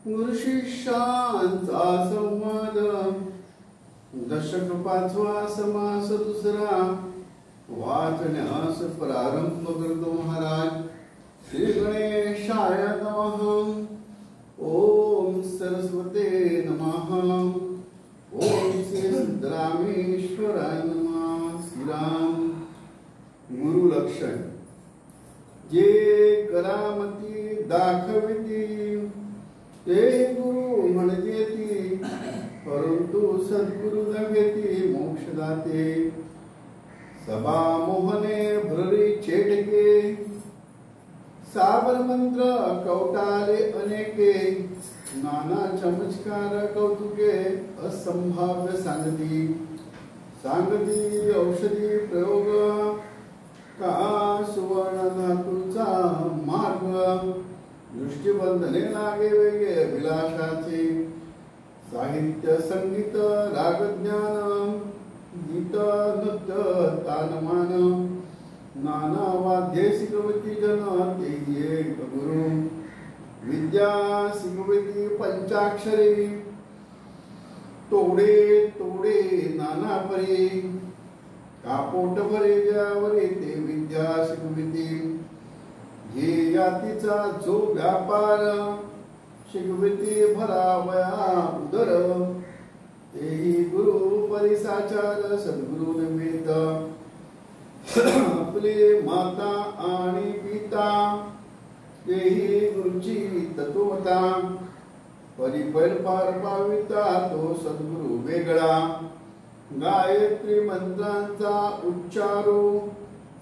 गुरुशिष्यांचा संवाद दशक पाचवा समास दुसरा वाचण्यास प्रारंभ करतो महाराज। श्री गणेशाय नमः। ओम सरस्वते नमः। ओम श्री सिद्धरामेश्वराय नमः। श्रीराम गुरु लक्षण जे करामती दाखविती ते गुरु म्हणजे ती, परंतु सद्गुरु नव्हेती मोक्षदाते। सभा मोहने भ्ररी चेटके साबर मंत्र कौटाले अनेके। नाना चमत्कार कौतुके असंभाव्य सांगती। सांगती औषधी प्रयोग का सुवर्ण धातूचा मार्ग। दृष्टिबंधने लागे वेगे अभिलाषाचे। साहित्य संगीत राग ज्ञान गीत नृत्य तानमान। नाना वाद्ये शिकवती जन ते एक गुरु। विद्या शिकवती पंचाक्षरी तोडे तोडे नाना परी। कापोट भरे ज्यावरे ते विद्या शिकविती। जे यातीचा जो व्यापार शिकविती भरावया उदर। तेही गुरु परिसाचार सद्गुरु निमित्त। आपले माता आणि पिता तेही गुरुची तत्वता। परिपैल पार पाविता तो सद्गुरु वेगळा। गायत्री मंत्रांचा उच्चारो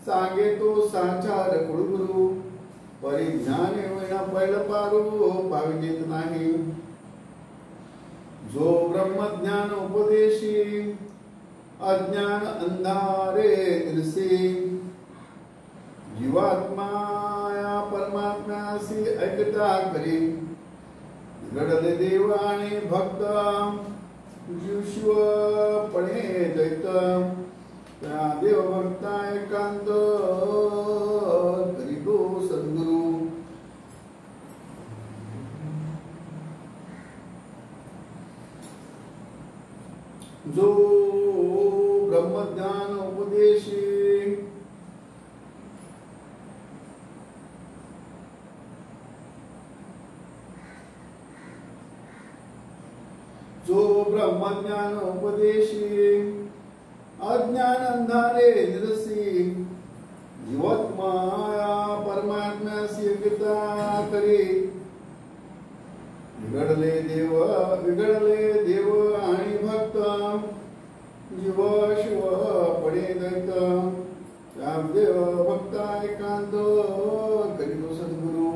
सांगे तो साचार कुळगुरु। परिज्ञाने विना पैल पारू पाविजेत नाही। जो ब्रह्मज्ञान उपदेशी अज्ञान अंधारे दिलसी। जीवात्मा या परमात्म्याशी ऐकता करी। घडले देव आणि भक्त जीवशिवपणे दैत। त्या देवभक्ता एकांत करीतो सद्गुरु। जो ब्रह्मज्ञान उपदेशी अज्ञान अंधारे निरसी। जीवात्मा परमात्म्याशी एकता करी। बिघडले देव आणि भक्त जीव शिव पडे दैत। त्या देव भक्ता एकांत करीतो सद्गुरु।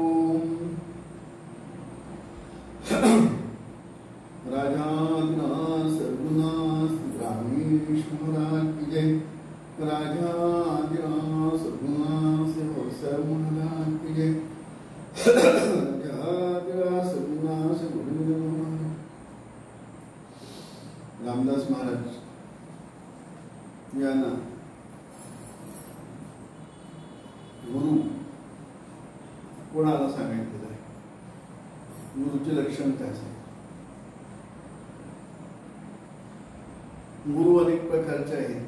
राजा सर्गुना रामेश महाराज की जय। राजा सर्गुना से महाराज की जय। रामदास महाराज यांना गुरु कोणाला सांगितलेलं आहे? गुरुचे लक्षण काय आहे? गुरु अनेक प्रकारचे आहेत।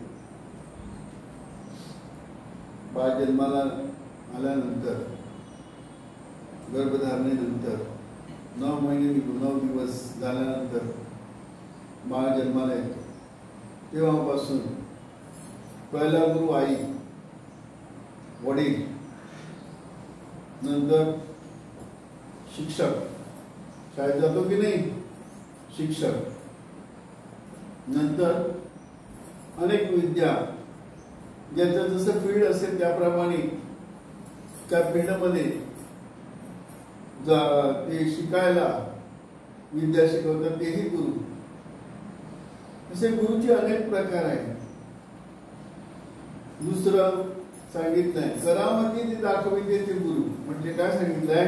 बाळ जन्माला आल्यानंतर गर्भधारणेनंतर 9 महिने 9 दिवस झाल्यानंतर बाळ जन्माला येतो। तेव्हापासून पहिला गुरु आई, वडील, नंतर शिक्षक। शाळेत जातो की नाही? शिक्षक। नंतर अनेक विद्या ज्याचं जसं फील्ड असेल त्याप्रमाणे त्या फील्डमध्ये ते शिकायला विद्या शिकवतात तेही गुरु। असे गुरुचे अनेक प्रकार आहेत। दुसरं सांगितलंय करामती दाखविते ते गुरु। म्हणजे काय सांगितलंय?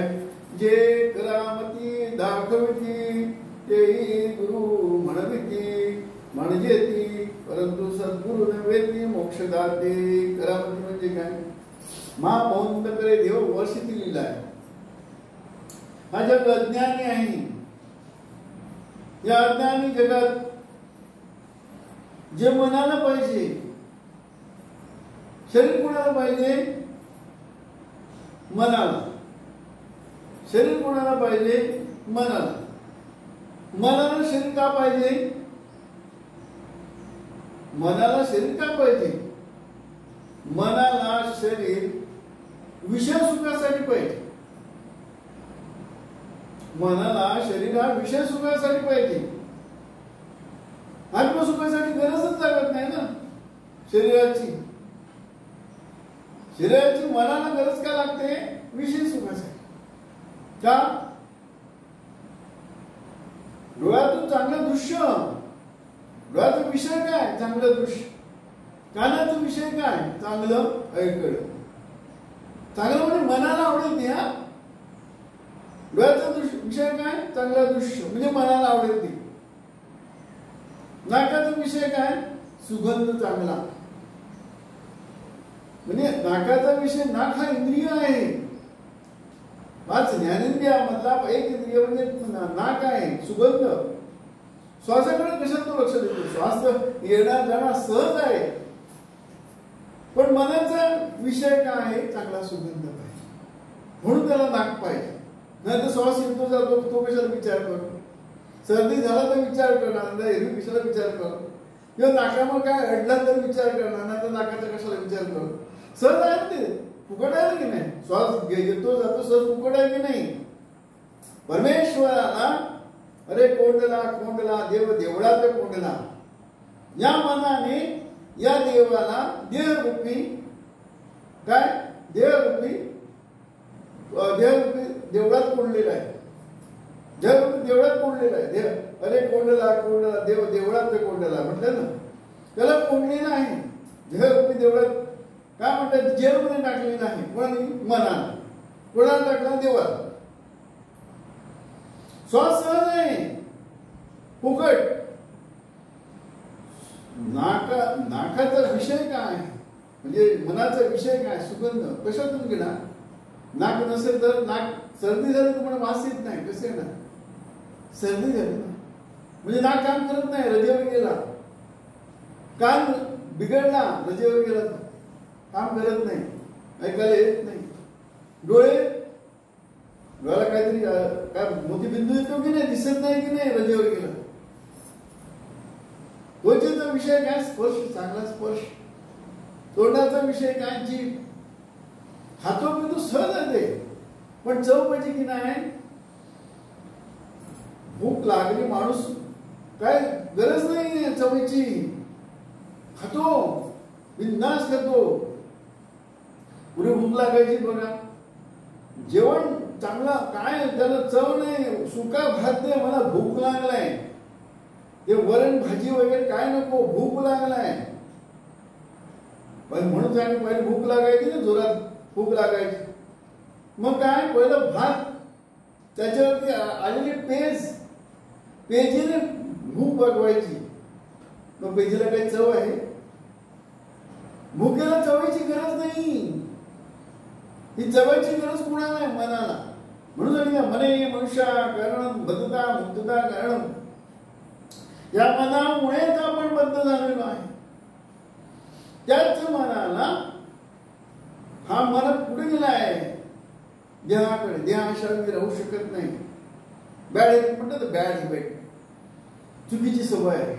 जे करामती दाखविते तेही गुरु म्हणविती म्हणजे ती, परंतु सद्गुरु नव्हेती मोक्षदाते। करामती म्हणजे काय? महामौंद करे देव वर्षिती लिहिलाय। हा जग अज्ञानी आहे. या अज्ञानी जगात जे मनाला पाहिजे, शरीर कोणाला पाहिजे? मनाला. शरीर कोणाला पाहिजे? मनाला. मनाला शरीर का पाहिजे? मनाला शरीर का पाहिजे? मनाला शरीर विषय सुखासाठी पाहिजे. मनाला शरीर हा विषय सुखासाठी पाहिजे. आत्मसुखासाठी गरजच लागत नाही ना शरीराची. शरीराची मनाला गरज का लागते? विषय सुखासाठी. का? डोळ्यातून चांगलं दृश्य. डोळ्याचा विषय काय? चांगलं दृश्य. कानाचा विषय काय? चांगलं ऐकणं. चांगलं म्हणजे मनाला आवडेल ते. हा डोळ्याचा विषय काय? चांगलं दृश्य म्हणजे मनाला आवडेल ते. नाकाचा विषय काय? सुगंध चांगला. म्हणजे नाकाचा विषय, नाक हा इंद्रिय आहे. 5 ज्ञानेंद्रियामधला एक इंद्रिय म्हणजे नाक आहे. सुगंध. श्वासाकडे कशात तो लक्ष देतो? श्वास येणार जाणार सहज आहे. पण मनाचा विषय काय आहे? चांगला सुगंध पाहिजे. म्हणून त्याला नाक पाहिजे. नाही तर श्वास येतो जातो तो कशाला विचार करतो? सर्दी झाला तर विचार करणार, नाही एरवी कशाला विचार करतो? किंवा नाकामुळे काय अडला तर विचार करणार, नाही तर नाकाचा कशाला विचार करतो? सहज आहे ते. फुकट आहे की नाही? श्वास येतो जातो सहज फुकट आहे की नाही? परमेश्वराला अरे कोंडला कोंडला देव देवळात कोंडला. या मनाने या देवाला देहरूपी काय? देहरूपी देवळात कोंडलेला आहे. देवळात कोंडलेला आहे. देव अरे कोंडला कोंडला देव देवळात कोंडला म्हटलं ना. त्याला कोंडलेला आहे देहरूपी देवळात. काय म्हणतात? जेलमध्ये टाकलेला आहे. कोणी? मनाला. कोणाला टाकला? देवाला. श्वास सहज आहे फुकट. नाकाचा विषय काय? म्हणजे मनाचा विषय काय? सुगंध. कशातून घेणार? नाक नसेल तर नाक सर्दी झाली तर पण वास येत नाही. कसे येणार? सर्दी झाली ना म्हणजे नाक काम करत नाही, रजेवर गेला. कान बिघडला, रजेवर गेला, काम करत नाही, ऐकायला येत नाही. डोळ्याला काहीतरी काय मोतीबिंदू येतो की नाही? दिसत नाही की नाही? रजेवर गेला. त्वचेचा विषय काय? स्पर्श. चांगला स्पर्श. तोंडाचा विषय काय? जीभ. हातोपितो सहज येते पण चव पाहिजे की नाही? भूक लागली माणूस काय गरज नाही चवीची, खातो बिनधास्त खातो. पुढे भूक लागायची बघा. जेवण चांगला काय त्याला चव नाही. सुका भात दे, मला भूक लागलाय. ते वरण भाजी वगैरे काय नको, भूक लागलाय. पण म्हणून सांग पहिले भूक लागायची ना, जोरात भूक लागायची. मग काय पहिलं भात, त्याच्यावरती आलेली पेजीने भूक भागवायची. मग पेजीला काही चव आहे? भूकेला चवायची गरज नाही. ही चवायची गरज कुणाला आहे? मनाला. म्हणून सांगितलं मने मनुष्या कारणं बद्धता मुक्तता कारणं. या मनामुळेच आपण बद्ध झालेलो आहे. त्याच मनाला हा मन कुठे गेलाय? देहाकडे. देहाशिवाय मी राहू शकत नाही. बॅड हॅबिट म्हणतात, बॅड हॅबिट, चुकीची सवय आहे.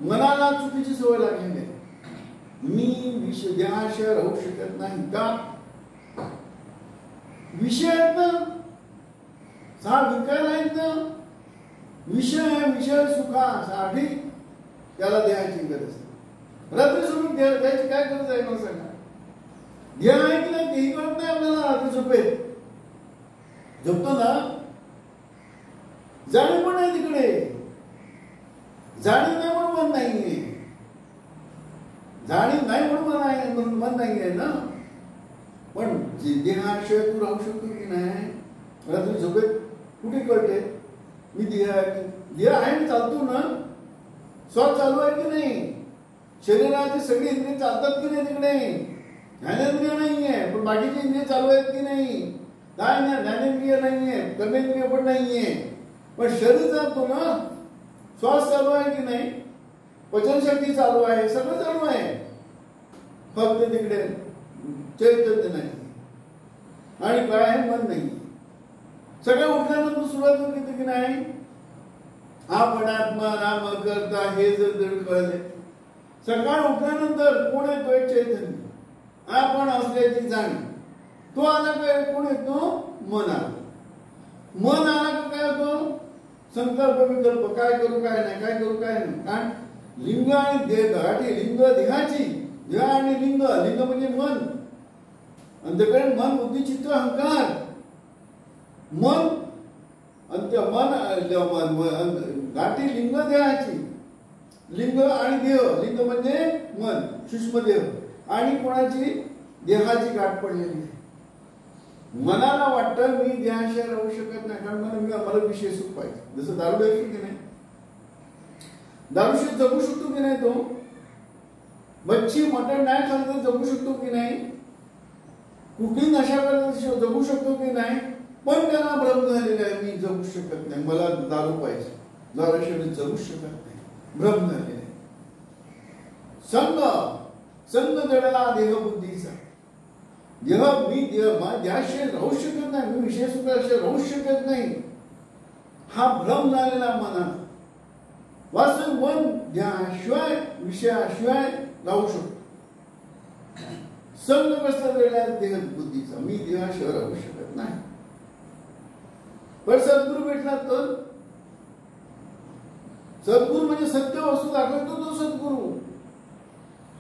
मनाला चुकीची सवय लागलेली आहे. मी देहाशिवाय राहू शकत नाही. का? विषय आहेत ना, 6 विकार आहेत ना. विषय सुखासाठी त्याला देहाची गरज आहे. रात्री झोपेत द्यायची काय गरज आहे मला सांगा? ध्येय आहे की नाही तेही कळत नाही आपल्याला. रात्री झोपेत झोपतो ना, जाणीव पण आहे तिकडे. जाणीव नाही म्हणून मन नाहीये. जाणीव नाही म्हणून मन नाहीये ना. पण देहाशिवाय तू राहू शकतो की नाही? रात्री झोपेत कुठे कळते मी देह आहे, चालतो ना. श्वास चालू आहे की नाही? शरीराची सगळी इंद्रिय चालतात की नाही तिकडे? ज्ञानेंद्रिय नाहीये पण बाकीची इंद्रिय चालू आहेत की नाही? नाही, ज्ञानेंद्रिय नाहीये, कर्मेंद्रिय पण नाहीये, पण शरीर चालतो ना, श्वास चालू आहे की नाही, पचनशक्ती चालू आहे, सगळं चालू आहे, फक्त तिकडे चैतन्य नाही आणि काय आहे, मन नाही. सगळं उठल्यानंतर सुरुवात होती की नाही, आपण आत्मा नाम करता हे जर कळले, सकाळ उठल्यानंतर कोण येतोय, चैतन्य, आपण असल्याची जाणीव. तो आला काय, कोण येतो, मन आला. मन आला का काय होतो, संकल्प विकल्प, काय करू काय नाही, काय करू काय नाही. कारण लिंग आणि देह, लिंग देहाची, देह आणि लिंग, लिंग म्हणजे मन, अंतःकरण, मन, बुद्धी, चित्त, अहंकार. मन अंत मन गाठी लिंग देहाची, लिंग आणि देह, लिंग म्हणजे मन, सूक्ष्म देह, आणि कोणाची, देहाची गाठ पडलेली आहे. मनाला वाटतं मी देहाशिवाय राहू शकत नाही, कारण मला विषय सुख पाहिजे. जसं दारू द्यायचं की नाही, दारूशी जगू शकतो की नाही, तो मच्छी मटण नाही खाल्लं तर जगू शकतो की नाही, कुठली नशा करत जगू शकतो की नाही, पण त्याला भ्रम झालेला आहे, मी जगू शकत नाही, मला दारू पाहिजे, दारूशिवाय जगू शकत नाही, भ्रम झालेला आहे. संग जडला देह बुद्धीचा, जेव्हा मी देहाशिवाय राहू शकत नाही, मी विषय सुखाशिवाय राहू शकत नाही, हा भ्रम झालेला मनाला. वास्तविक मन देहाशिवाय विषयाशिवाय राहू शकतो. संग कसा वेळा देह बुद्धीचा, मी देहाशिवाय राहू शकत नाही. पण सद्गुरू भेटला तर, सद्गुरू म्हणजे सत्य वस्तू दाखवतो. तो सद्गुरू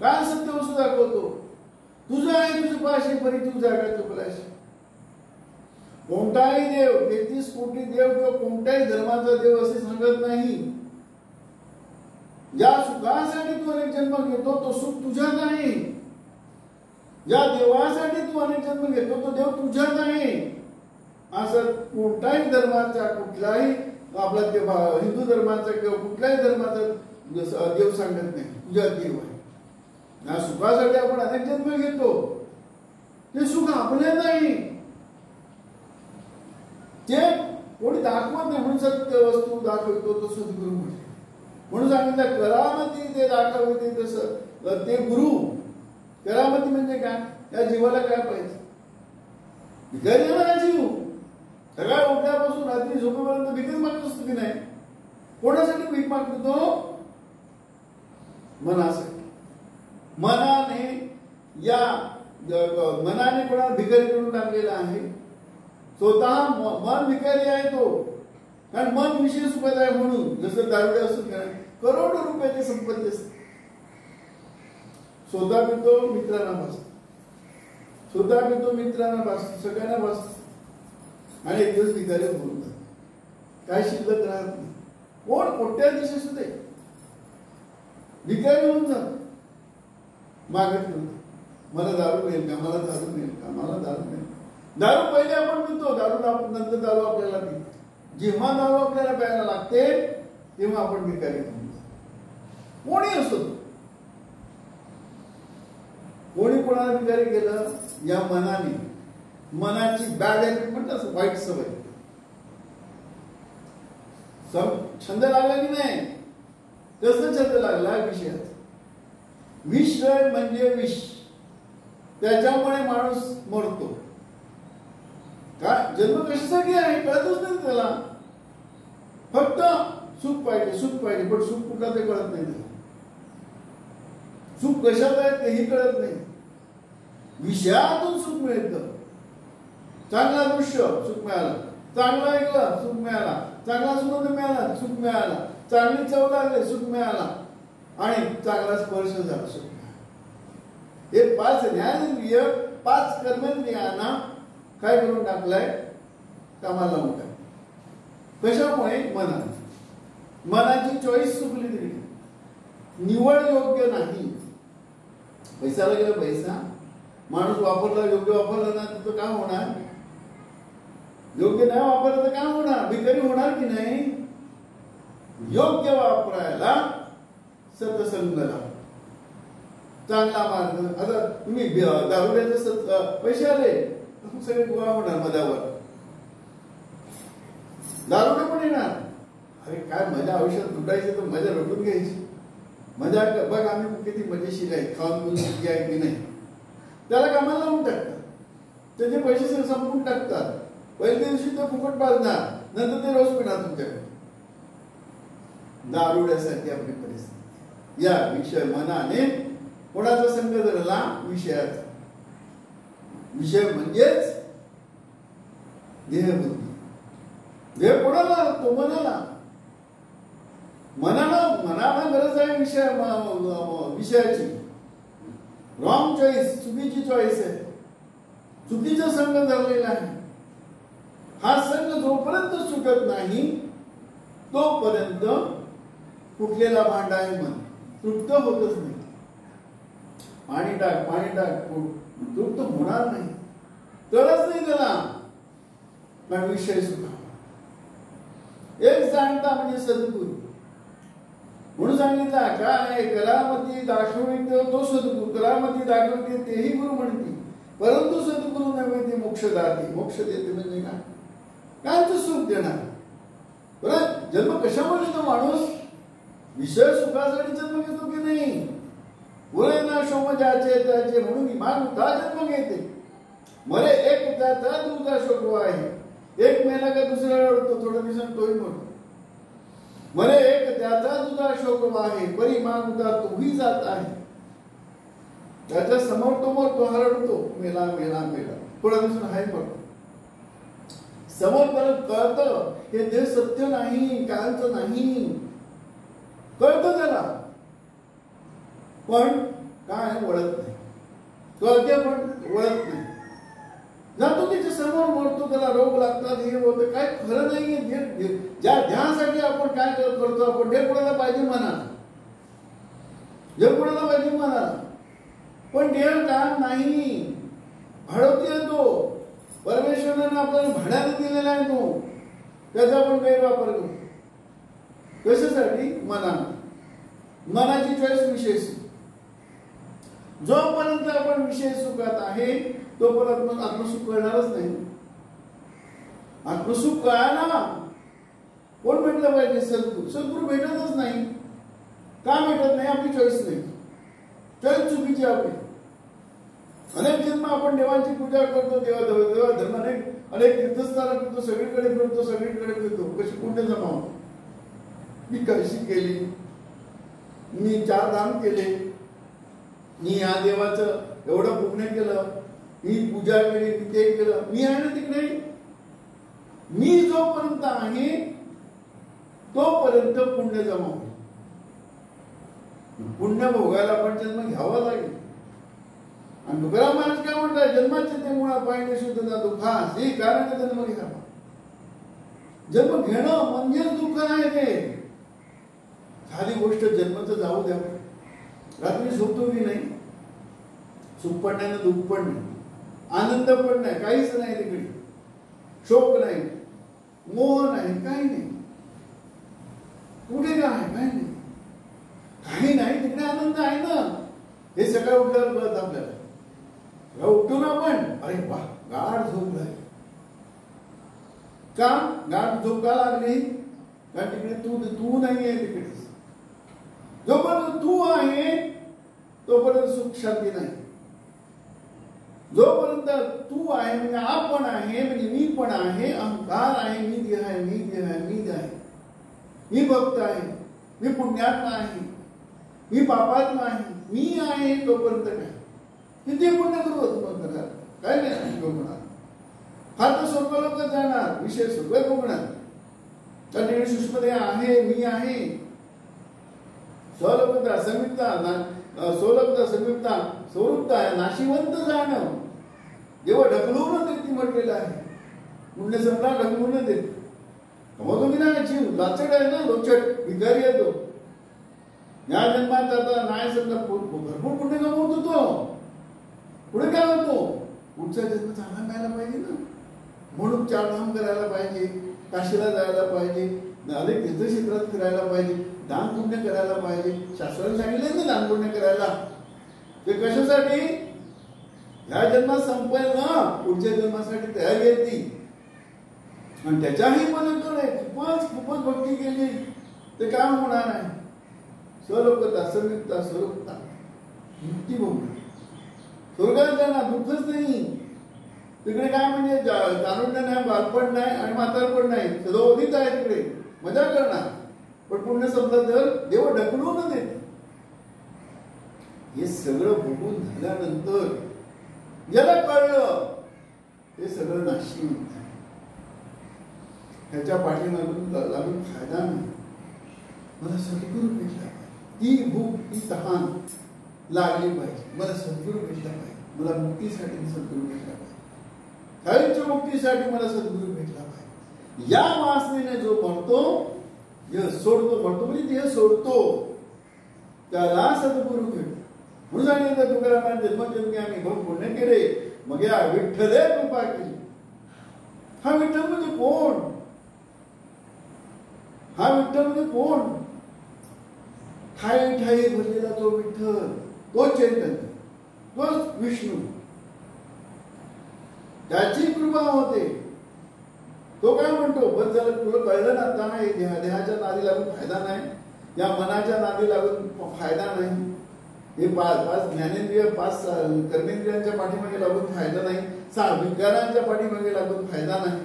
काय सत्य वस्तू दाखवतो, तुझं आहे तुझं पाशी परी तू जागा चुकलाशी. कोणताही देव, 33 कोटी देव किंवा कोणत्याही धर्माचा देव असे सांगत नाही. ज्या सुखासाठी तू अनेक जन्म घेतो तो सुख तुझ्यात आहे, ज्या देवासाठी तू अनेक जन्म घेतो तो देव तुझ्यात आहे. असं कोणत्याही धर्माचा, कुठलाही आपला हिंदू धर्माचा किंवा कुठल्याही धर्माचा देव सांगत नाही तुझ्यात देव आहे. या सुखासाठी आपण अनेक जन्म घेतो, ते सुख आपले नाही, ते कोणी दाखवत नाही. म्हणून सत्य वस्तू दाखवतो तो सद्गुरू म्हटले. म्हणून सांगितलं करामती ते दाखवते तसं ते गुरु. करामती म्हणजे काय, या जीवाला काय पाहिजे, भिकारी आहे जीव. सगळ्या उठल्यापासून रात्री झोपेपर्यंत भीकच मागत असतो की नाही. कोणासाठी भीक मागतो तो, मनासाठी. मनाने या मनाने कोणाला भिकारी करून टाकलेला आहे. स्वतः मन भिकारी आहे तो, कारण मन विषय सुखात आहे. म्हणून जसं दारुडे असतो करोडो रुपयाची संपत्ती असते, स्वतः पितो मित्रांना बसतो, स्वतः पितो मित्रांना बसतो, सगळ्यांना बसतो, आणि एक दिवस भिकारी होऊन जातो, काय शिल्लक राहत नाही. कोण कोणत्या दिवशी सुद्धा भिकारी होऊन जातो, मागत नाही. मला दारू मिळेल का, मला दारू मिळेल का, मला दारू मिळेल. दारू पहिले आपण पितो, दारू नंतर दारू आपल्याला पितो. जेव्हा दारू आपल्याला प्यायला लागते तेव्हा आपण भिकारी होऊन जातो. कोणी असो, कोणी कोणाला भिकारी केलं, या मनाने, मनाची बॅड हॅबिट म्हणतात, वाईट सवय. छंद लागला की नाही, तसं छंद लागला विषयाचा. विषय म्हणजे विष, त्याच्यामुळे माणूस मरतो. काय जन्म कशासाठी आहे कळतच नाही त्याला. फक्त सुख पाहिजे, सुख पाहिजे, पण सुख कुठला ते कळत नाही त्याला. सुख कशात आहे तेही कळत नाही. विषयातून सुख मिळतं. चांगला दृश्य सुख मिळालं, चांगला ऐकलं सुख मिळाला, चांगला सुगंध मिळाला सुख मिळाला, चांगली चव लागली सुख मिळाला, आणि चांगला स्पर्श झाला सुख मिळाला. हे 5 ज्ञानेंद्रिय 5 कर्मेंद्रियांना काय करून टाकलंय, कामाला लावून टाकलं. कशामुळे, मनाची चॉईस चुकली तरी, निवड योग्य नाही. पैसाला गेला पैसा, माणूस वापरला योग्य वापरला ना तर काय होणार, योग्य नाही वापरलं तर काय होणार, भिकारी होणार की नाही. योग्य वापरायला सत्संग लावा, चांगला मार्ग. आता तुम्ही दारुड्याचे पैसे आले, सगळे गोळा होणार मधावर. दारुडे पण येणार. अरे काय मजा आयुष्यात लुटायची तर मजा लुटून घ्यायची. मजा बघ आम्ही किती मजेशीर आहे, खाऊन पिऊन आहे की नाही. त्याला कामाला लावून टाकतात, त्याचे पैसे संपवून टाकतात. पहिल्या दिवशी तो फुकट पाजणार, नंतर ते रोज पिणार तुमच्याकडे. दारुड्यासारखी आपली परिस्थिती. या विषय मनाने कोणाचा संग धरला? विषयाचा. विषय म्हणजेच देहबुद्धी. देह कोणाला लागतो? मनाला. मनाला गरज आहे विषयाची. रॉंग चॉईस, चुकीची चॉईस आहे. चुकीचा संग धरलेला आहे. हा संग जोपर्यंत सुटत नाही तोपर्यंत फुटलेला भांडा आहे मन, तृप्त होतच नाही. पाणी टाक तृप्त होणार नाही. तरच नाही त्याला पण विषय सुखावा. एक जाणता म्हणजे सद्गुरू. म्हणून सांगितला काय? करामती दाखवित तो सद्गुरू, करामती दाखविते तेही गुरु म्हणते, परंतु सद्गुरू नव्हे ते मोक्षदाते. मोक्ष देते म्हणजे काय? कायचं सुख देणार. बरं, जन्म कशामुळे येतो माणूस? विषय सुखासाठी जन्म घेतो की नाही? बोले ना शोम ज्याचे त्याचे म्हणून इमान होता जन्म घेते. मरे एक त्याचा दूजा शोक आहे. एक मेला का दुसरा रडतो, थोड्या दिवसांनी तोही म्हणतो. मरे एक त्याचा दुजा शोक आहे, परी मान होता तोही जात आहे. त्याच्या समोर तो हरडतो, मेला मेला मेला. थोड्या दिवसांनी हाय पडतो. समोर परत कळतं हे देह सत्य नाही, काळाचं नाही, कळतं त्याला. पण काय वळत नाही. कळते पण वळत नाही. जातो त्याच्या समोर मरतो, त्याला रोग लागतात, हे होतं. काय खरं नाहीये. ज्या ध्यानासाठी आपण काय करतो, आपण देव कोणाला पाहिजे म्हणा, देव कोणाला पाहिजे म्हणा, पण देव काम नाही. भाडवती येतो. परमेश्वरानं आपल्याला भाड्याने दिलेला आहे तो, त्याचा आपण गैरवापर करतो. कशासाठी? मनाची चॉईस विषय सुख. जोपर्यंत आपण विषय सुखात आहे तोपर्यंत आत्मसुख कळणारच नाही. आत्मसुख कळायला कोण भेटलं पाहिजे? सद्गुरू. सद्गुरू भेटतच नाही. का भेटत नाही? आपली चॉईस नाही. चॉईस चुकीची आपली. अनेक जन्म आपण देवांची पूजा करतो, देवा धर्माने अनेक तीर्थस्थान करतो, सगळीकडे फिरतो. कशी पुण्य जमावतो. मी कशी केली, मी 4 दान केले, मी या देवाचं एवढं पुण्य केलं, मी पूजा केली, मी ते केलं. मी आहे ना तिकडे. मी जोपर्यंत आहे तोपर्यंत पुण्य जमावतो. पुण्य भोगायला पण जन्म घ्यावा लागेल. आणि तुकाराम महाराज काय म्हणतात? जन्माचे ते मुळा पाहिजे शुद्ध जातो खास, हे कारण जन्म घ्यावा. जन्म घेणं म्हणजेच दुःख नाही. ते साधी गोष्ट जन्माचं जाऊ द्या. रात्री झोपतो की नाही? सुख पण नाही, दुःख पण नाही, आनंद पण नाही, काहीच नाही तिकडे. शोक नाही, मोह नाही, काही नाही. कुठे काय? काही नाही, काही नाही. तिकडे आनंद आहे ना. हे सकाळी उठल्यावर कळत आपल्याला. उठून आपण अरे वा गाढ झोप लागली. का गाढ झोप का लागली? कारण तिकडे तू नाही आहे. तिकडे जोपर्यंत तू आहे तोपर्यंत सुख शांती नाही. जोपर्यंत तू आहे म्हणजे आपण आहे, म्हणजे मी पण आहे, अहंकार आहे, मी देह आहे, मी देह आहे, मी देह आहे, मी भक्त आहे, मी पुण्यात्मा आहे, मी पापात्मा आहे, मी आहे, तोपर्यंत काय किती पुण्य करू तुम्हाला काय नाही होणार. हा तर स्वर्गलोक जाणार, विषय स्वर्ग भोगणार. कारण सुष्मदेह आहे, मी आहे. स्वरूपता समीपता स्वरूपता आहे, नाशिवंत जाणं. जेव्हा ढकलून ती म्हटलेलं आहे. पुण्य संपला ढकलून देत. कमवतो की नाही जीव लाचट आहे ना, लोचट भिकारी येतो. या जन्मात आता नाही समजा भरपूर पुण्य कमवतो तो. पुढे काय होतो? पुढचा जन्म चांगला मिळायला पाहिजे ना. म्हणून 4 धाम करायला पाहिजे, काशीला जायला पाहिजे, अनेक तीर्थक्षेत्रात फिरायला पाहिजे, दान पुण्य करायला पाहिजे. शास्त्राने सांगितलं ना दान पुण्य करायला. ते कशासाठी? ह्या जन्मात संपेल ना, पुढच्या जन्मासाठी तयारी आहे ती. आणि त्याच्याही पलीकडे खूपच भक्ती केली ते काय होणार आहे? स्वलोकता संयुक्ता स्वरूपता मुक्ती भोगणार, स्वर्गात जाणार, दुःखच नाही तिकडे. काय म्हणजे तारुण्य नाही, बालपण नाही आणि म्हातारपण नाही, सदोदित आहे तिकडे, मजा करणार. पण पुण्य संपलं तर देव ढकलून देत. हे सगळं बघून झाल्यानंतर ज्याला कळलं ते सगळं नाशी होत. ह्याच्या पाठीमागून लागून फायदा नाही. मला सद्गुरू भेटला पाहिजे, ती भूक ती तहान लागली पाहिजे. मला सद्गुरू भेटला पाहिजे, मला मुक्तीसाठी सद्गुरू भेटला पाहिजे, कायमच्या मुक्तीसाठी मला सद्गुरू भेटला पाहिजे. या वासनेने जो म्हणतो, जे सोडतो, म्हणतो म्हणजे जे सोडतो त्याला सद्गुरू भेटतो. म्हणून सांगितलं तुकारामाने, जन्मजन्मी आम्ही भोग पुण्य केले, मग या विठ्ठले कृपा केली. हा विठ्ठल म्हणजे कोण? हा विठ्ठल म्हणजे कोण? ठाई ठाई भरलेला तो विठ्ठल, तो चैतन्य, तो विष्णू, त्याची कृपा होते. तो काय म्हणतो, बस झालं तुला कळलं ना आता, नाही देहाच्या नादी लागून फायदा नाही, या मनाच्या नादी लागून फायदा नाही, हे पाच ज्ञानेंद्रिय, पाच कर्मेंद्रियांच्या पाठीमागे लागून फायदा नाही, 6 विकारांच्या पाठीमागे लागून फायदा नाही.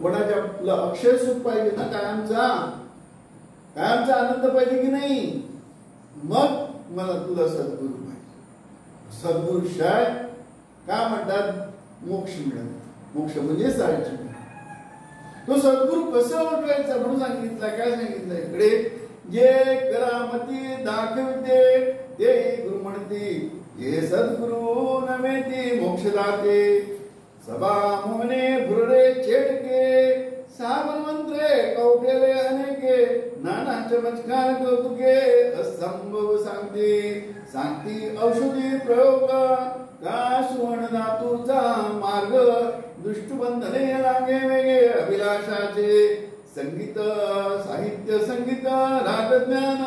कोणाच्या तुला अक्षय सुख पाहिजे ना, कायमचा आनंद पाहिजे की नाही, मग मला तुला सद्गुरू पाहिजे. सद्गुरू शिवाय काय म्हणतात मोक्ष मिळत. मोक्ष म्हणजे सायची. तो सद्गुरू कसं ओळखायचा म्हणून सांगितलं. काय सांगितलं इकडे, जे करामती दाखवते ते गुरु म्हणते, जे सद्गुरू नव्हे ते मोक्षदाते. सभा मोहने भुररे चेटके, साबरमंत्रे कौटेले अनेके, नाना चमत्कार कौतुके, असंभव सांगती औषधी प्रयोग, का सुवर्ण धातूचा मार्ग, दृष्टबंधने लागे वेगे अभिलाषाचे. संगीत साहित्य संगीत रागज्ञान,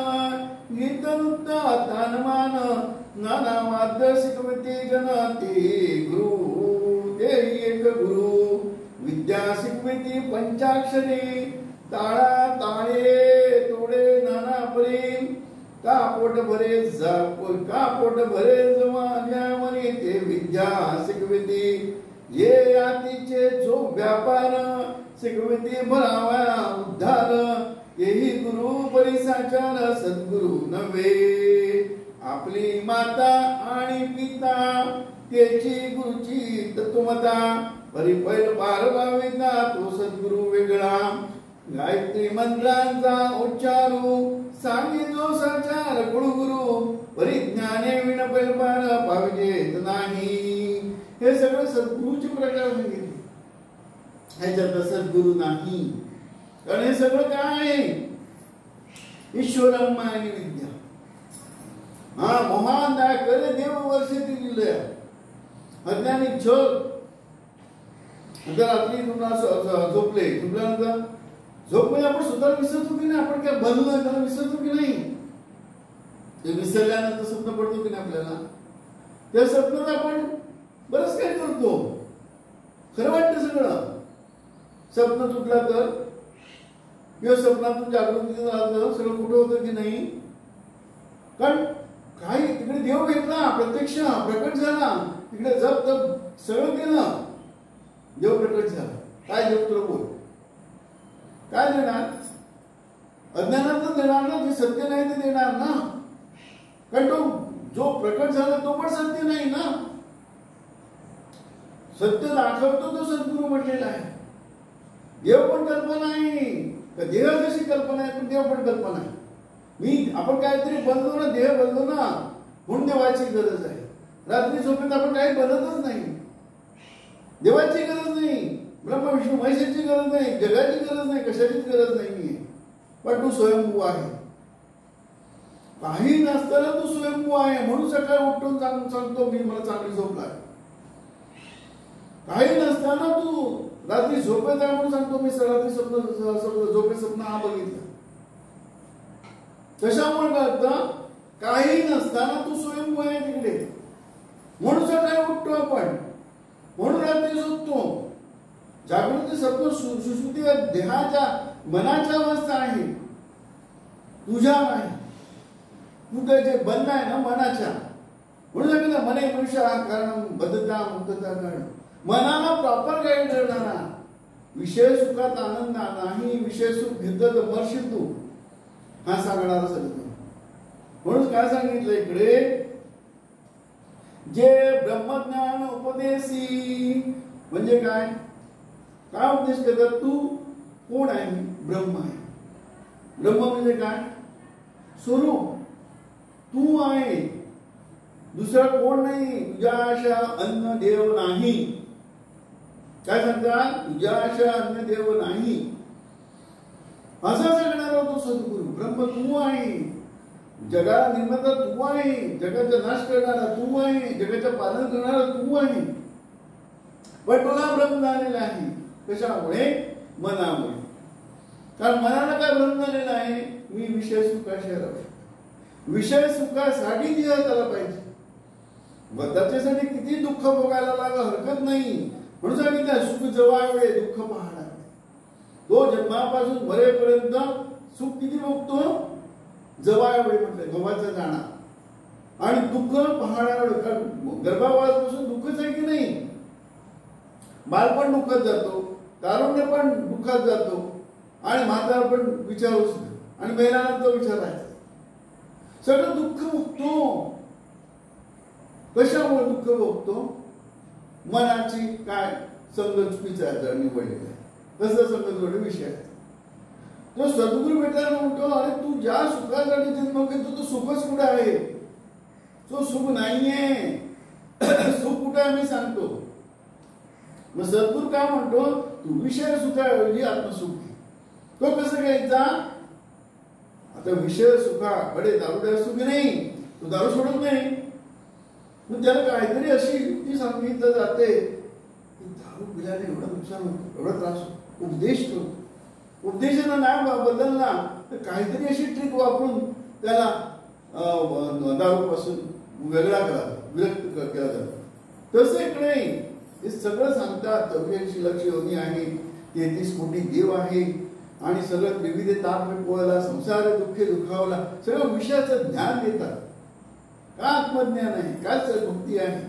गीत नृत्य तानमान, नाना वाद्य शिकवती जनती. गुरु ते एक गुरु, विद्या शिकविती पंचाक्षरी, ताळा ताळे तोडे नाना परी. का पोट भरे जमान्यावरी ते विद्या शिकविती. ये आतीचे जो व्यापार, शिकविती भरावा उद्धार. येही गुरु परिसाचार, सद्गुरु नव्हे. आपली माता आणि पिता, त्याची गुरुची तत्वमता. परिपैल पारभाविता, तो सद्गुरु वेगळा. गायत्री मंत्रांचा उच्चारू, सांगी जो साचार कुळगुरु. परिज्ञाने विणपैल पार पाहिजेत नाही. हे सगळं सद्गुरूचे प्रकार सांगितले. ह्याच्यात सद्गुरु नाही, कारण हे सगळं काय आहे, ईश्वरम आणि विद्या. हा मोहान करे देव वर्ष दिलेलं आहे. अज्ञानी जग जर रात्री तुम्हाला झोपल्यानंतर झोपमध्ये आपण स्वतःला विसरतो की नाही, आपण काय बनलो त्याला विसरतो की नाही. ते विसरल्यानंतर स्वप्न पडतो की नाही आपल्याला, त्या स्वप्नात आपण बरंच काही करतो, खरं वाटतं सगळं. स्वप्न तुटला तर किंवा स्वप्नातून जागृती झालं सगळं कुठं होतं की नाही. कारण काही तिकडे देव भेटला, प्रत्यक्ष प्रकट झाला, तिकडे जप तप सगळं केलं, देव प्रकट झाला. काय देव तुला बोल काय देणार? अज्ञानात देणार ना, जे सत्य नाही ते देणार ना. कारण तो जो प्रकट झाला तो पण सत्य नाही ना. सत्य दाखवतो तो सद्गुरू म्हटलेला आहे. देव पण कल्पना आहे, देह जशी कल्पना आहे पण देव पण कल्पना आहे. आपण काहीतरी बनलो ना, देह बनलो ना, म्हणून देवाची गरज आहे. रात्री झोपेत आपण काही बनतच नाही. देवाची गरज नाही, ब्रह्मा विष्णू महेशाची गरज नाही, जगाची गरज नाही, कशाचीच गरज नाहीये. पण तू स्वयंभू आहे. काही नसताना तू स्वयंभू आहे. म्हणून सकाळी उठून सांगतो मी मला चांगली झोप लागली. काही नसताना तू रात्री झोपेत आहे म्हणून सांगतो मी रात्री झोपेत स्वप्न हा बघितलं. कशामुळे कळतं? काही नसताना तू स्वयंभू आहे तिकडे. म्हणून सकाळी उठतो आपण, म्हणून रात्री झोपतो. जागृती सत्व सुश्रुती देहाच्या मनाच्या अवस्था आहे, तुझ्या नाही. तुझं जे बंध आहे ना मनाच्या, म्हणून सांगितलं मने मनुष्य हा कारण बद्धता मुक्तता कारण. मनाला प्रॉपर गाईड करणारा, विषय सुखात आनंद नाही, विषय सुख घेतलं तर मरशील तू, हा सांगणारा सगळं. म्हणून काय सांगितलं इकडे, जे ब्रह्मज्ञान उपदेशी म्हणजे काय, काय उपदेश करतात, तू कोण आहे, ब्रह्म आहे. ब्रह्म म्हणजे काय, स्वरूप तू आहे, दुसरा कोण नाही. तुझ्या अशा अन्न देव नाही. काय सांगतात, तुझ्या अशा अन्न देव नाही असं सांगणारा तो सद्गुरु. ब्रह्म तू आहे, जगाला निर्माता तू आहे, जगाचा नाश करणारा तू आहे, जगाचं पालन करणारा तू आहे. पण तुला भ्रम झालेला आहे. कशामुळे, मनामुळे. कारण मनाला काय भ्रम झालेला आहे, मी विषय सुखाशी राहू शकतो. विषय सुखासाठी जीवन आला पाहिजे. त्याच्यासाठी किती दुःख भोगायला लागा हरकत नाही. म्हणून सांगितलं सुख जवळ दुःख पहाडा. तो जन्मापासून मरेपर्यंत सुख किती भोगतो, जवळ म्हटलं गव्हाचा दाणा. आणि दुःख पहाडावर, गर्भावासापासून दुःखच आहे की नाही. बालपण दुःखात जातो, तारुण्य पण दुःखात जातो, आणि म्हातारा पण विचारूच नाही, आणि महिन्यानंतर विचारायचं. सगळं दुःख भोगतो. कशामुळे दुःख भोगतो, मनाची काय संगत चुकीचा निवडलेला आहे. कसं संगत जोडे विषय आहे. तो सद्गुरू भेटायला म्हणतो, अरे तू ज्या सुखासाठी जन्म घेतो तो सुखच कुठे आहे, तो सुख नाहीये. सुख कुठे आहे मी सांगतो. मग सद्गुरू काय म्हणतो, तू विषय सुखाऐवजी आत्मसुख घे. तो कसं घ्यायचा, आता विषय सुखाकडे दारू सुख नाही, तू दारू सोडत नाही. मग त्याला काहीतरी अशी युक्ती सांगितलं जाते की दारू पिल्याने एवढं नुकसान होतं, एवढा त्रास होतो. उपदेश करतो, उपदेशानं नाही बदलला तर काहीतरी अशी ट्रिक वापरून त्याला दारूपासून वेगळा करा, विरक्त केला जातो. तसं एक नाही. हे सगळं सांगतात. 84 लक्ष योनी आहे, 33 कोटी देव आहे, आणि सगळं विविध ताप मिटवायला, संसार दुःखे दुखावला, सगळं विषयाचं ज्ञान देतात. काय आत्मज्ञान आहे, काय सद्भक्ती आहे,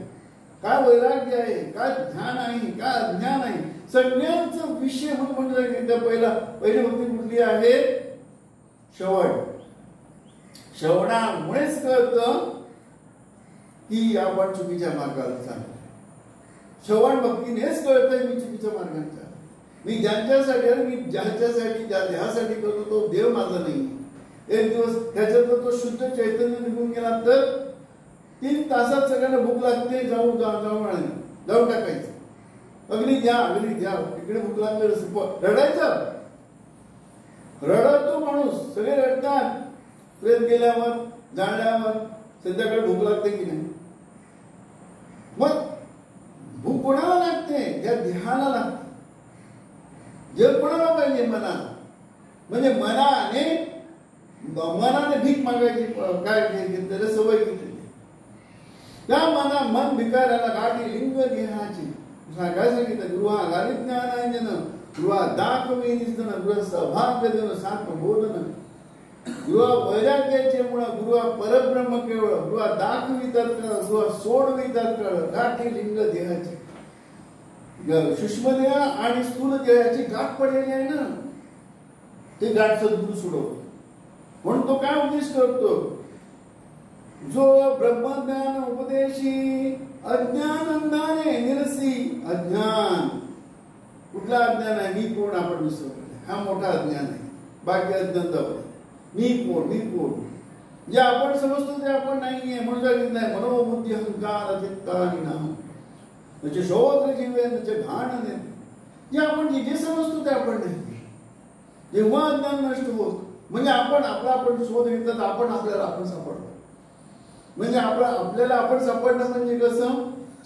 काय वैराग्य आहे, काय ध्यान आहे, काय अज्ञान आहे, सगळ्यांचा विषय म्हणून पहिली भक्ती कुठली आहे, श्रवण. श्रवणामुळेच कळतं की आपण चुकीच्या मार्गाला चाललो. श्रवण भक्तीनेच कळतंय मी चुकीच्या मार्गाने चाललो. मी ज्याच्यासाठी ज्या देहासाठी करतो तो देव माझा नाही. एक दिवस त्याच्यातलं तो शुद्ध चैतन्य निघून गेला तर 3 तासात सगळ्यांना भूक लागते, जाऊन टाकायचं. अग्नी द्या, इकडे भूक लागले, रडायचं. रडतो माणूस, सगळे रडतात. प्रेत गेल्यावर, जाळल्यावर संध्याकाळी भूक लागते की नाही. मग भूक कोणाला लागते, या देहाला लागते. जग कोणाला पाहिजे, मनाला. म्हणजे मनाने भीक मागायची काय घेतलेलं सवय घेतली. त्या मन भिकाऱ्याला गाठी लिंग देहाची. काय सांगितलं, गृहा गाली ज्ञानांजन, गृहा दाखवे निधन, गृह सौभाग्य देण सात्मबोधन, गृह वैराग्याचे मुळ, गृह परब्रह्म केवळ, गृह दाखवी तत्काळ, गृह सोडवी तत्काळ, गाठी लिंग देहाची. सूक्ष्म देह आणि स्थूल देहाची गाठ पडलेली आहे ना, ते गाठ सद्गुरू सोडवतो. म्हणून तो काय उपदेश करतो, जो ब्रह्मज्ञान उपदेशी अज्ञानंदाने निरसी. अज्ञान कुठला अज्ञान आहे, मी कोण आपण विसरलो, हा मोठा अज्ञान आहे. बाकी अज्ञान दाखवतो, मी कोण. जे आपण समजतो ते आपण नाहीये. म्हणून सांगितलंय मनोबुद्धी अहंकार चित्तानी नाम म्हणजे शोध जीवे म्हणजे घाण नाही. जे आपण जे समजतो ते आपण नाही. जेव्हा अज्ञान नष्ट होत म्हणजे आपण शोध घेतात, आपण सापडतो. म्हणजे आपल्याला आपण सापडणं म्हणजे कसं,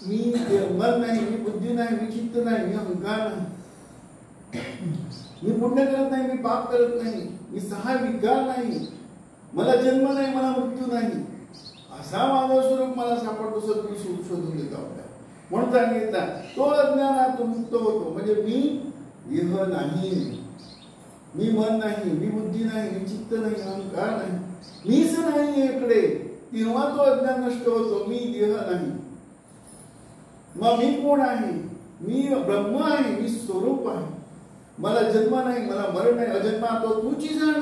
मी मन नाही, मी बुद्धी नाही, मी चित्त नाही, मी अहंकार नाही, मी पुण्य करत नाही, मी पाप करत नाही, मी 6 विकार नाही, मला जन्म नाही, मला मृत्यू नाही. असा माझं स्वरूप मला सापडतो सद्गुरू शोधून देतो आपल्याला. म्हणून सांगितलं तो अज्ञानातून मुक्त होतो. म्हणजे मी देह नाही, मी मन नाही, मी बुद्धी नाही, मी चित्त नाही, अहंकार नाही, मीच नाही इकडे, तेव्हा तो अज्ञान नष्ट होतो. मी देह नाही, मग मी कोण आहे? मी ब्रह्म आहे, मी स्वरूप आहे. मला जन्म नाही, मला मरण नाही, अजन्मा तो तूची जाण.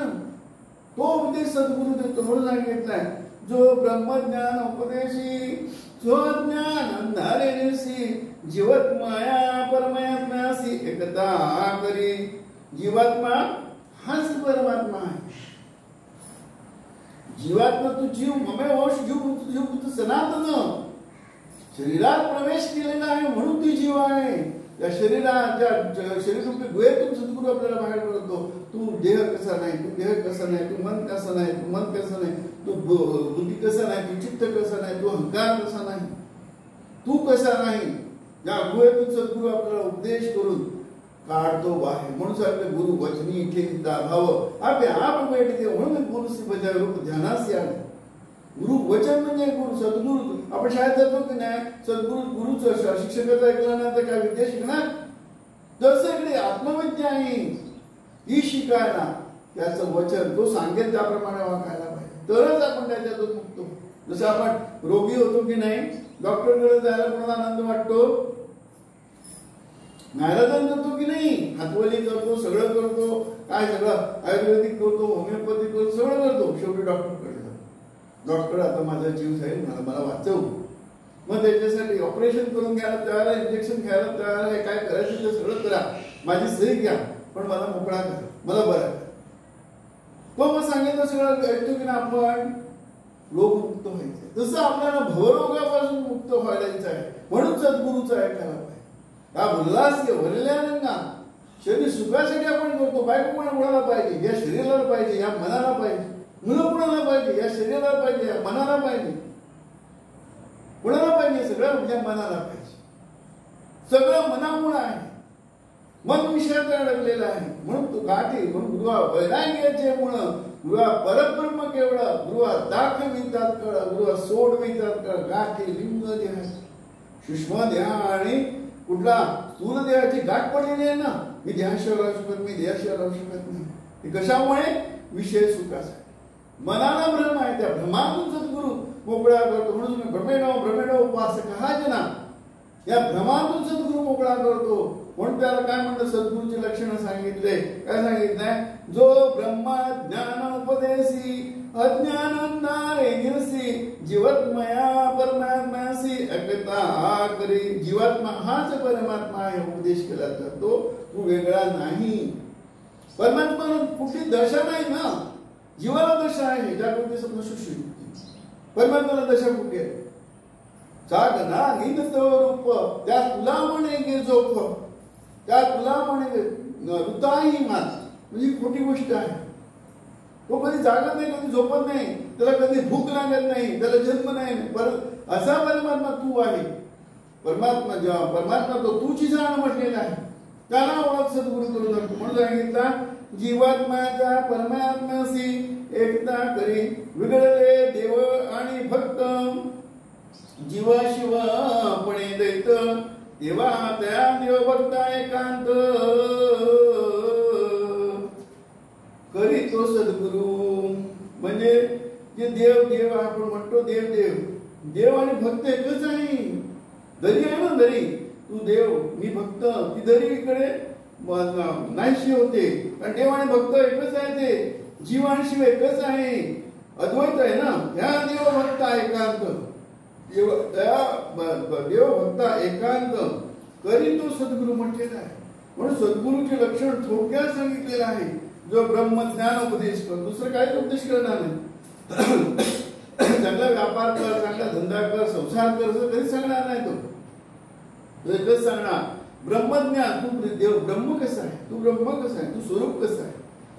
तो उपदेश सद्गुरू देतो. म्हणून सांगितलाय जो ब्रह्मज्ञान उपदेशी जो ज्ञान अंधारे निसी जीवत माया परमात्म्यासी एकता करी. जीवात्मा हाच परमात्मा आहे. जीवात्मा तू जीव ममे वश जीव सनातन शरीरात प्रवेश केलेला आहे म्हणून ती जीव आहे. या शरीराच्या शरीरूपी गुहेतून सद्गुरू आपल्याला बाहेर पडतो. तू देह कसा नाही, तू देह कसा नाही, तू मन कसा नाही, तू मन कसं नाही, तू बुद्धी कसा नाही, तू चित्त कसा नाही, तू अहंकार कसा नाही, तू कसा नाही. या गुहेतून सद्गुरू आपल्याला उपदेश करून काढतो बाहेर. म्हणून आपले गुरु वचनी ठेविता भाव आपे आप भेटते. म्हणून गुरु बजाय रूप ध्यानास आले. गुरु वचन म्हणजे गुरु सद्गुरू. आपण शाळेत जातो की नाही, सद्गुरू गुरुचं शिक्षकाचं ऐकलं ना तर काय विद्या शिकणार. जसं इकडे आत्मविद्या आहे ही शिकायला त्याचं वचन तो सांगेल त्याप्रमाणे वागायला पाहिजे, तरच आपण त्याच्यातून मुक्त होतो. जसं आपण रोगी होतो की नाही, डॉक्टरकडे जायला कोणाला आनंद वाटतो, नाराजन करतो की नाही, हातवली करतो, सगळं करतो, काय सगळं आयुर्वेदिक करतो, होमिओपॅथिक करतो, सगळं करतो. शेवटी डॉक्टरकडे जातो. डॉक्टर आता माझा जीव जाईल, मला वाचव. मग त्याच्यासाठी ऑपरेशन करून घ्यायला तयार आहे, इंजेक्शन घ्यायला तयार आहे, काय करायचं ते सगळं करा, माझी सही घ्या, पण मला मोकळा करा, मला बरा करा. तो मग सांगितलं सगळं ऐकतो की ना आपण रोगमुक्त व्हायचं. तसं आपल्याला भवरोगापासून मुक्त व्हायचं आहे. म्हणून सद्गुरूचं ऐकायला पाहिजे. हा उल्हास भरल्या रंगा शरीर सुखासाठी आपण करतो. बायको पण कोणाला पाहिजे, या शरीराला पाहिजे, या मनाला पाहिजे. मुलं कुणाला पाहिजे, या शरीराला पाहिजे, या मनाला पाहिजे. कुणाला पाहिजे? सगळं या मनाला पाहिजे. सगळं मनामुळे आहे. मन विषयात अडकलेलं आहे. म्हणून तो गाठी म्हणून गृह वैराग्याचे मुळं गृह परब्रह्म केवळ गृह दाख मिळतात कळ गृह सोड मिळतात कळ. गाठी लिंग देह सूक्ष्म देह आणि कुठला स्थूल देहाची गाठ पडलेली आहे ना. मी देहाशिवाय राहू शकत, मी देहाशिवाय राहू शकत नाही. हे कशामुळे? विषय सुखाचा. मनाला भ्रम आहे, त्या भ्रमातून सद्गुरू मोकळा करतो. म्हणून भ्रमेणो उपासक हा जना, या भ्रमातून सद्गुरू मोकळा करतो. म्हणून त्याला काय म्हणतात, सद्गुरूची लक्षणं सांगितले. काय सांगितलंय? जो ब्रह्म ज्ञान उपदेशी अज्ञानांनारे निरसी जीवात्मया परमात्म्यासी एकता करी. जीवात्मा हाच परमात्मा आहे उपदेश केला जातो, तू वेगळा नाही. परमात्मा कुठली दशा नाही ना, जीवाला दशा आहे. जागृती स्वप्न सुषुप्ती. परमात्म्याला दशा कुठे आहे? जागना निंदत रूप त्या तुला म्हणे गे झोप, त्या तुला म्हणे ऋताही मात. म्हणजे खोटी गोष्ट आहे. तो कधी जागत नाही, कधी झोपत नाही, त्याला कधी भूक लागत नाही, त्याला जन्म नाही. असा परमात्मा तू आहे. परमात्मा तो तूची जाण म्हटलेला आहे. त्याला ओळख सद्गुरू करून जातो. म्हणून सांगितला जीवात्म्याच्या परमात्म्याशी एकता करी. विगळले देव आणि भक्त जीव शिव पणे दैत देवा त्या देव भक्ता एकांत करी तो सद्गुरू. म्हणजे जे देव देव आपण म्हणतो, देव देव देव आणि भक्त एकच आहे. दरी आहे ना, दरी. तू देव मी भक्त, ती दरी इकडे नाहीशी होते. कारण देव आणि भक्त एकच आहे. ते जीव आणि शिव एकच आहे, अद्वैत आहे ना. ह्या देव भक्ता एकांत देव भक्ता एकांत करी तो सद्गुरू म्हटलेला आहे. म्हणून सद्गुरूचे लक्षण थोडक्यात सांगितलेलं आहे. जो ब्रह्मज्ञान उपदेश कर, दुसरं काहीच उपदेश करणार नाही. चांगला व्यापार कर, चांगला धंदा कर, संसार कर, कधी सांगणार नाही. तो एकच सांगणार ब्रह्मज्ञान. तू देव ब्रह्म कसा आहे, तू ब्रह्म कसा आहे, तू स्वरूप कसं आहे.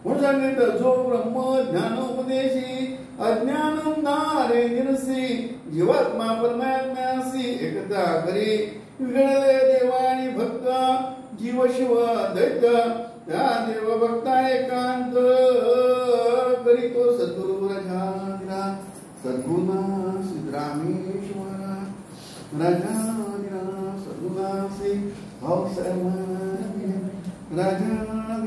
म्हणून सांगितलं जो ब्रह्म ज्ञान उपदेशी अज्ञानांनारे निरसी जीवात्मा परमात्म्यासी एकता करी. विगळले देवा आणि भक्त जीव शिव दैत्य त्या देव भक्ता एकांत करी तो सद्गुरू राजा सद्गुणा रामेश्वर राजा सदुदासे अवसर राजा